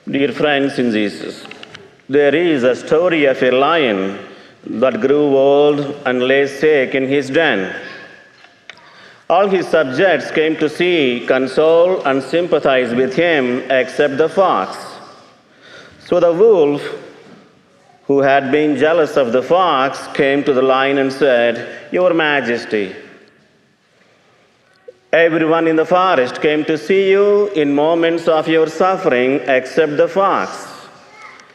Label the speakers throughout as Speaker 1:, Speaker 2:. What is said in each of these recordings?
Speaker 1: Dear friends in Jesus, there is a story of a lion that grew old and lay sick in his den. All his subjects came to see, console, and sympathize with him except the fox. So the wolf, who had been jealous of the fox, came to the lion and said, "Your Majesty, everyone in the forest came to see you in moments of your suffering except the fox.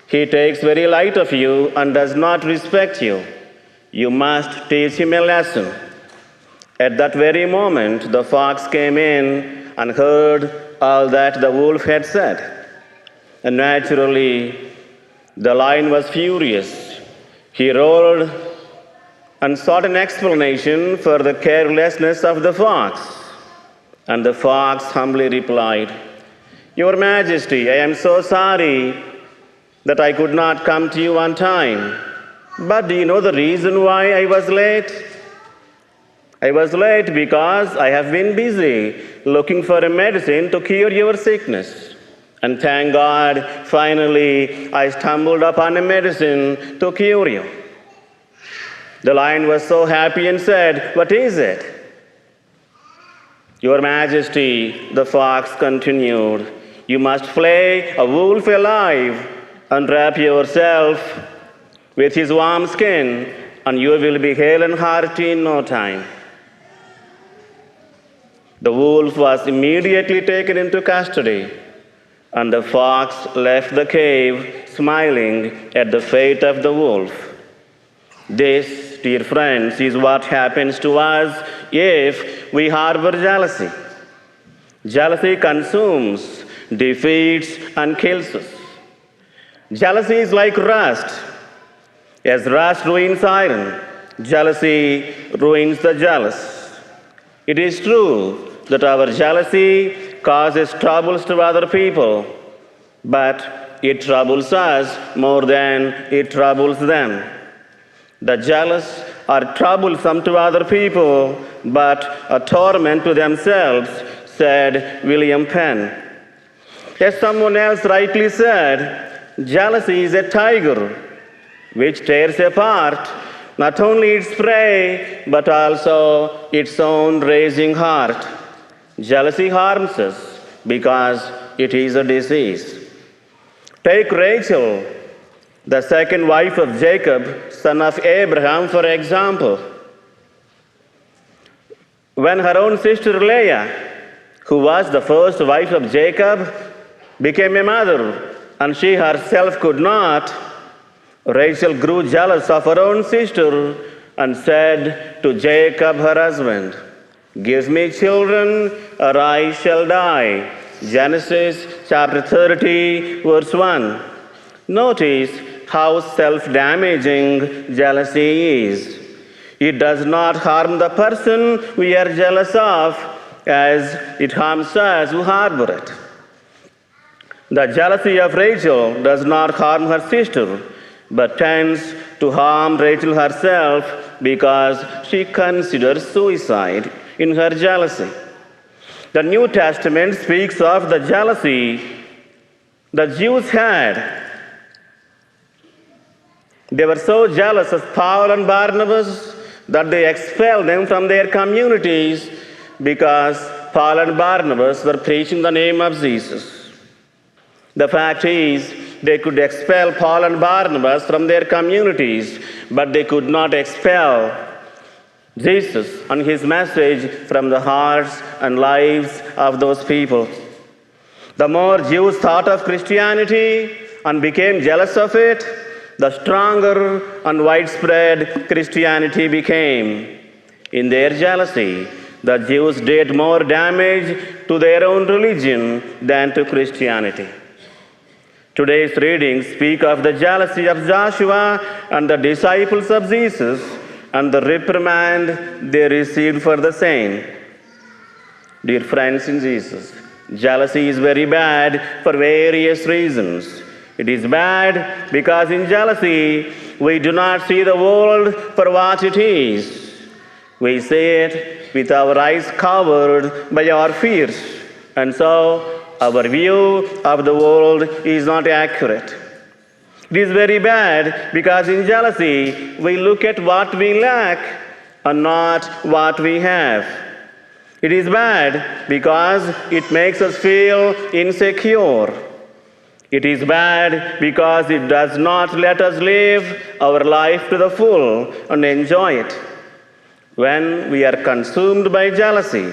Speaker 1: He takes very light of you and does not respect you. You must teach him a lesson." At that very moment, the fox came in and heard all that the wolf had said. And naturally, the lion was furious. He roared and sought an explanation for the carelessness of the fox. And the fox humbly replied, "Your Majesty, I am so sorry that I could not come to you on time. But do you know the reason why I was late? I was late because I have been busy looking for a medicine to cure your sickness. And thank God, finally, I stumbled upon a medicine to cure you." The lion was so happy and said, "What is it?" "Your Majesty," the fox continued, "you must flay a wolf alive and wrap yourself with his warm skin, and you will be hale and hearty in no time." The wolf was immediately taken into custody, and the fox left the cave smiling at the fate of the wolf. This, dear friends, is what happens to us if we harbor jealousy. Jealousy consumes, defeats, and kills us. Jealousy is like rust. As rust ruins iron, jealousy ruins the jealous. It is true that our jealousy causes troubles to other people, but it troubles us more than it troubles them. The jealous are troublesome to other people, but a torment to themselves, said William Penn. As someone else rightly said, jealousy is a tiger which tears apart not only its prey, but also its own raging heart. Jealousy harms us because it is a disease. Take Rachel, the second wife of Jacob, son of Abraham, for example. When her own sister Leah, who was the first wife of Jacob, became a mother, and she herself could not, Rachel grew jealous of her own sister and said to Jacob, her husband, "Give me children, or I shall die." Genesis chapter 30, verse 1. Notice how self-damaging jealousy is. It does not harm the person we are jealous of as it harms us who harbor it. The jealousy of Rachel does not harm her sister, but tends to harm Rachel herself because she considers suicide in her jealousy. The New Testament speaks of the jealousy the Jews had. They were so jealous of Paul and Barnabas that they expelled them from their communities because Paul and Barnabas were preaching the name of Jesus. The fact is, they could expel Paul and Barnabas from their communities, but they could not expel Jesus and his message from the hearts and lives of those people. The more Jews thought of Christianity and became jealous of it, the stronger and widespread Christianity became. In their jealousy, the Jews did more damage to their own religion than to Christianity. Today's readings speak of the jealousy of Joshua and the disciples of Jesus and the reprimand they received for the same. Dear friends in Jesus, jealousy is very bad for various reasons. It is bad because in jealousy we do not see the world for what it is. We see it with our eyes covered by our fears, and so our view of the world is not accurate. It is very bad because in jealousy we look at what we lack and not what we have. It is bad because it makes us feel insecure. It is bad because it does not let us live our life to the full and enjoy it. When we are consumed by jealousy,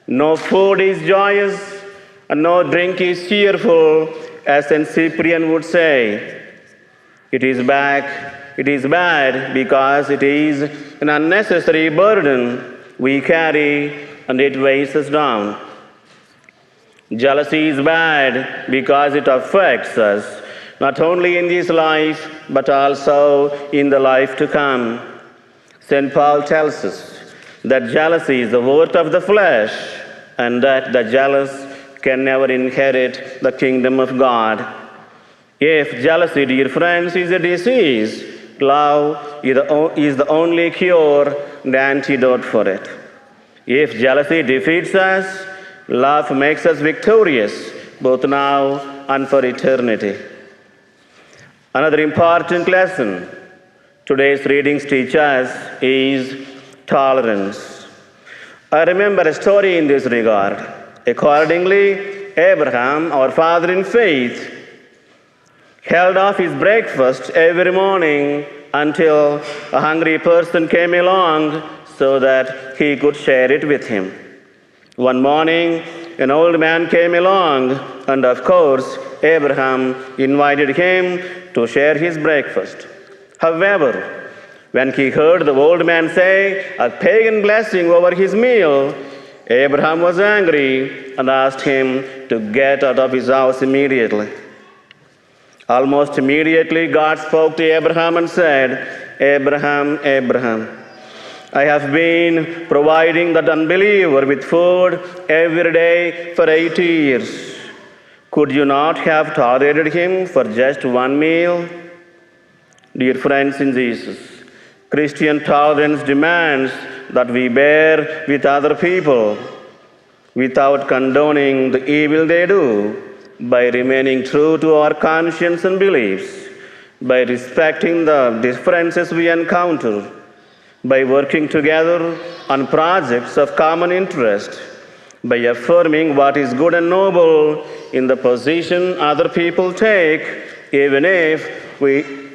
Speaker 1: no food is joyous and no drink is cheerful, as St. Cyprian would say. It is bad because it is an unnecessary burden we carry and it weighs us down. Jealousy is bad because it affects us not only in this life but also in the life to come. St. Paul tells us that jealousy is the work of the flesh and that the jealous can never inherit the kingdom of God. If jealousy, dear friends, is a disease, love is the only cure and antidote for it. If jealousy defeats us, love makes us victorious, both now and for eternity. Another important lesson today's readings teach us is tolerance. I remember a story in this regard. Accordingly, Abraham, our father in faith, held off his breakfast every morning until a hungry person came along so that he could share it with him. One morning, an old man came along, and of course, Abraham invited him to share his breakfast. However, when he heard the old man say a pagan blessing over his meal, Abraham was angry and asked him to get out of his house immediately. Almost immediately, God spoke to Abraham and said, Abraham, Abraham, I have been providing that unbeliever with food every day for 80 years. Could you not have tolerated him for just one meal? Dear friends in Jesus, Christian tolerance demands that we bear with other people without condoning the evil they do, by remaining true to our conscience and beliefs, by respecting the differences we encounter, by working together on projects of common interest, by affirming what is good and noble in the position other people take, even if we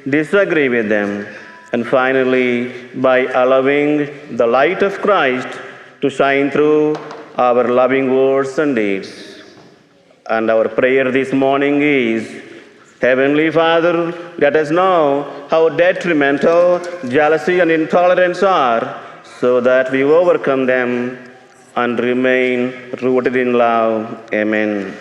Speaker 1: disagree with them, and finally, by allowing the light of Christ to shine through our loving words and deeds. And our prayer this morning is, Heavenly Father, let us know how detrimental jealousy and intolerance are, so that we overcome them and remain rooted in love. Amen.